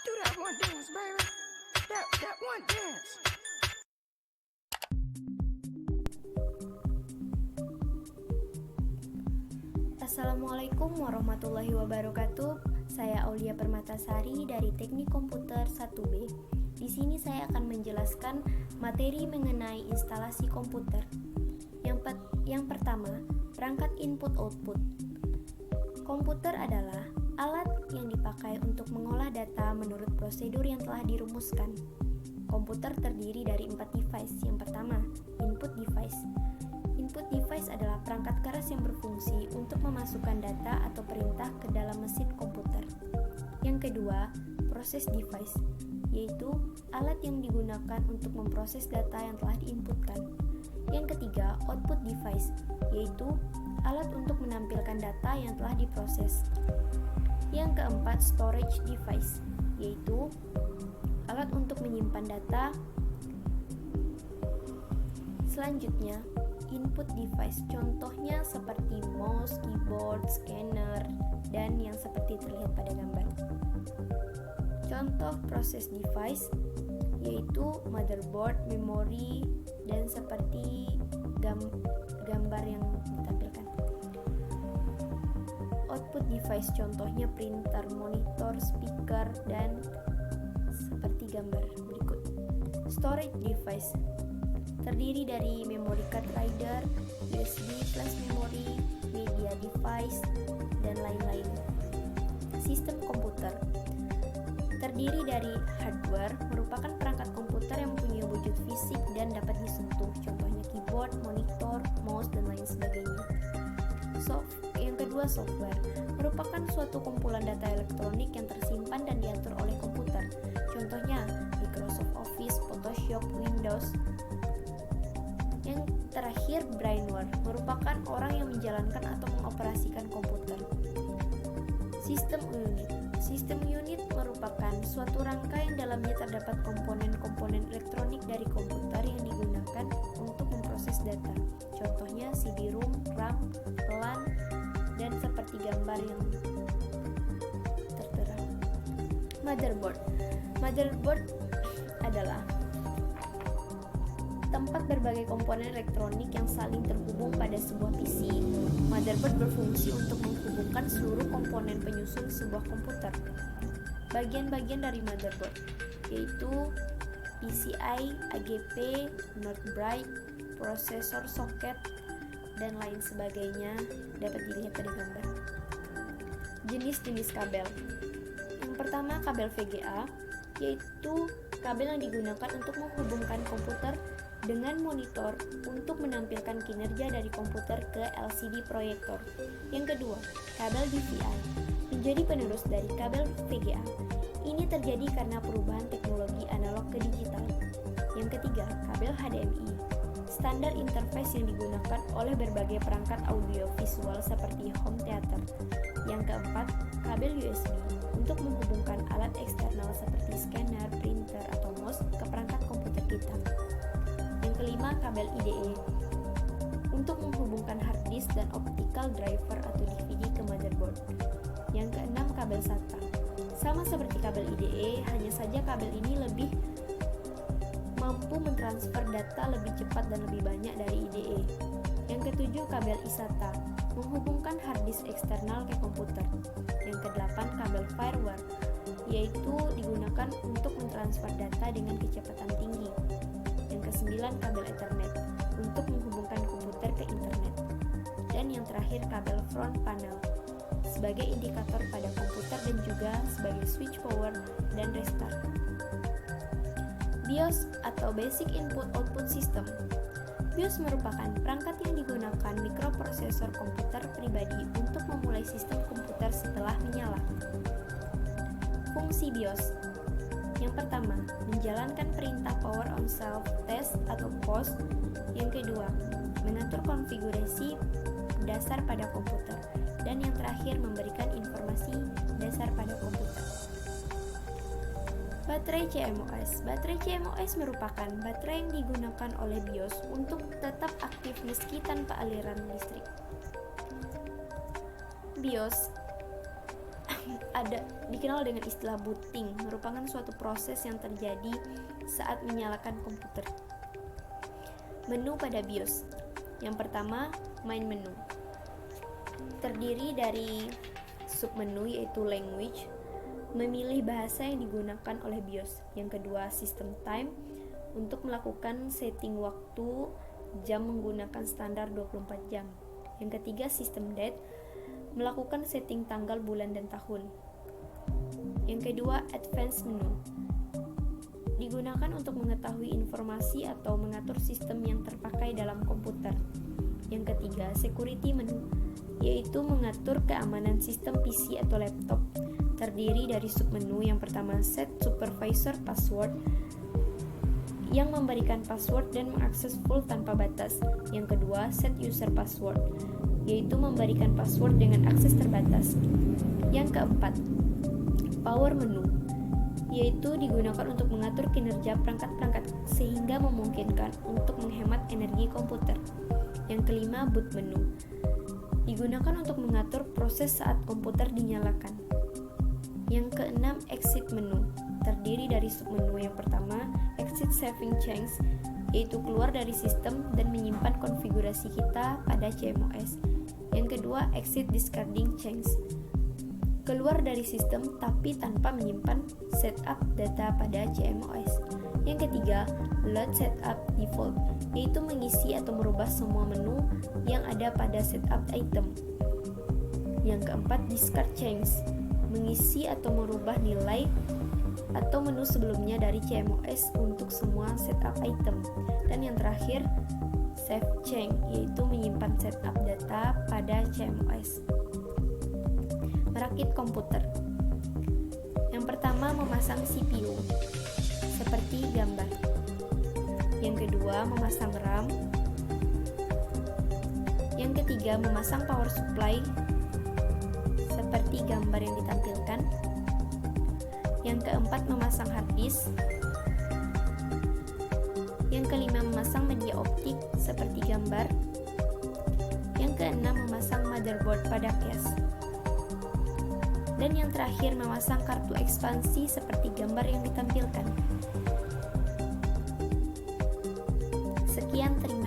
Do that one dance, baby. That one dance. Assalamualaikum warahmatullahi wabarakatuh. Saya Aulia Permatasari dari Teknik Komputer 1B. Di sini saya akan menjelaskan materi mengenai instalasi komputer. Yang pertama, perangkat input-output. Komputer adalah alat yang dipakai untuk mengolah data menurut prosedur yang telah dirumuskan. Komputer terdiri dari 4 device. Yang pertama, input device. Input device adalah perangkat keras yang berfungsi untuk memasukkan data atau perintah ke dalam mesin komputer. Yang kedua, proses device, yaitu alat yang digunakan untuk memproses data yang telah diinputkan. Yang ketiga, output device, yaitu alat untuk menampilkan data yang telah diproses. Yang keempat, storage device, yaitu alat untuk menyimpan data. Selanjutnya, input device, contohnya seperti mouse, keyboard, scanner, dan yang seperti terlihat pada gambar. Contoh proses device yaitu motherboard, memori, dan seperti gambar yang ditampilkan. Output device contohnya printer, monitor, speaker, dan seperti gambar berikut. Storage device terdiri dari memory card reader, USB flash memory, media device, dan lain-lain. Sistem komputer terdiri dari hardware, merupakan perangkat komputer yang mempunyai wujud fisik dan dapat disentuh, contohnya keyboard, monitor, mouse, dan lain sebagainya. Yang kedua, software merupakan suatu kumpulan data elektronik yang tersimpan dan diatur oleh komputer, contohnya Microsoft Office, Photoshop, Windows. Yang terakhir, brainware merupakan orang yang menjalankan atau mengoperasikan komputer. Sistem unit merupakan suatu rangka yang dalamnya terdapat komponen-komponen elektronik dari komputer yang digunakan untuk memproses data. Contohnya CD-ROM, RAM, LAN, dan seperti gambar yang tertera. Motherboard adalah tempat berbagai komponen elektronik yang saling terhubung pada sebuah PC. Motherboard berfungsi untuk menghubungkan seluruh komponen penyusun sebuah komputer. Bagian-bagian dari motherboard yaitu PCI, AGP, NOT bright, prosesor soket, dan lain sebagainya dapat dilihat pada gambar. Jenis-jenis kabel. Yang pertama, kabel VGA, yaitu kabel yang digunakan untuk menghubungkan komputer dengan monitor untuk menampilkan kinerja dari komputer ke LCD proyektor. Yang kedua, kabel DVI menjadi penerus dari kabel VGA. Ini terjadi karena perubahan teknologi analog ke digital. Yang ketiga, kabel HDMI, standar interface yang digunakan oleh berbagai perangkat audio visual seperti home theater. Yang keempat, kabel USB untuk menghubungkan alat eksternal seperti scanner, printer, atau mouse ke perangkat komputer kita. Yang kelima, kabel IDE untuk menghubungkan hard disk dan optical driver atau DVD ke motherboard. Yang keenam, kabel SATA. Sama seperti kabel IDE, hanya saja kabel ini lebih mampu mentransfer data lebih cepat dan lebih banyak dari IDE. Yang ketujuh, kabel eSATA menghubungkan hard disk eksternal ke komputer. Yang kedelapan, kabel firewire, yaitu digunakan untuk mentransfer data dengan kecepatan tinggi. Yang kesembilan, kabel Ethernet untuk menghubungkan komputer ke internet. Dan yang terakhir, kabel front panel sebagai indikator pada komputer dan juga sebagai switch power dan restart. BIOS atau Basic Input Output System. BIOS merupakan perangkat yang digunakan mikroprosesor komputer pribadi untuk memulai sistem komputer setelah menyala. Fungsi BIOS. Yang pertama, menjalankan perintah power on self test atau POS. Yang kedua, mengatur konfigurasi dasar pada komputer. Dan yang terakhir, memberikan informasi dasar pada komputer. Baterai CMOS. Baterai CMOS merupakan baterai yang digunakan oleh BIOS untuk tetap aktif meski tanpa aliran listrik. BIOS ada dikenal dengan istilah booting, merupakan suatu proses yang terjadi saat menyalakan komputer. Menu pada BIOS. Yang pertama, main menu. Terdiri dari submenu yaitu language, memilih bahasa yang digunakan oleh BIOS. Yang kedua, system time, untuk melakukan setting waktu jam menggunakan standar 24 jam. Yang ketiga, system date, melakukan setting tanggal, bulan, dan tahun. Yang kedua, advanced menu, digunakan untuk mengetahui informasi atau mengatur sistem yang terpakai dalam komputer. Yang ketiga, security menu, yaitu mengatur keamanan sistem PC atau laptop. Terdiri dari submenu. Yang pertama, set supervisor password, yang memberikan password dan mengakses full tanpa batas. Yang kedua, set user password, yaitu memberikan password dengan akses terbatas. Yang keempat, power menu, yaitu digunakan untuk mengatur kinerja perangkat-perangkat sehingga memungkinkan untuk menghemat energi komputer. Yang kelima, boot menu, digunakan untuk mengatur proses saat komputer dinyalakan. Yang keenam, exit menu, terdiri dari submenu. Yang pertama, exit saving change, yaitu keluar dari sistem dan menyimpan konfigurasi kita pada CMOS. Yang kedua, exit discarding change, keluar dari sistem tapi tanpa menyimpan setup data pada CMOS. Yang ketiga, load setup default, yaitu mengisi atau merubah semua menu yang ada pada setup item. Yang keempat, discard change, mengisi atau merubah nilai atau menu sebelumnya dari CMOS untuk semua setup item. Dan yang terakhir, save change, yaitu menyimpan setup data pada CMOS. Merakit komputer. Yang pertama, memasang CPU seperti gambar. Yang kedua, memasang RAM. Yang ketiga, memasang power supply seperti gambar yang ditampilkan. Yang keempat, memasang hard disk. Yang kelima, memasang media optik seperti gambar. Yang keenam, memasang motherboard pada case. Dan yang terakhir, memasang kartu ekspansi seperti gambar yang ditampilkan. Sekian, terima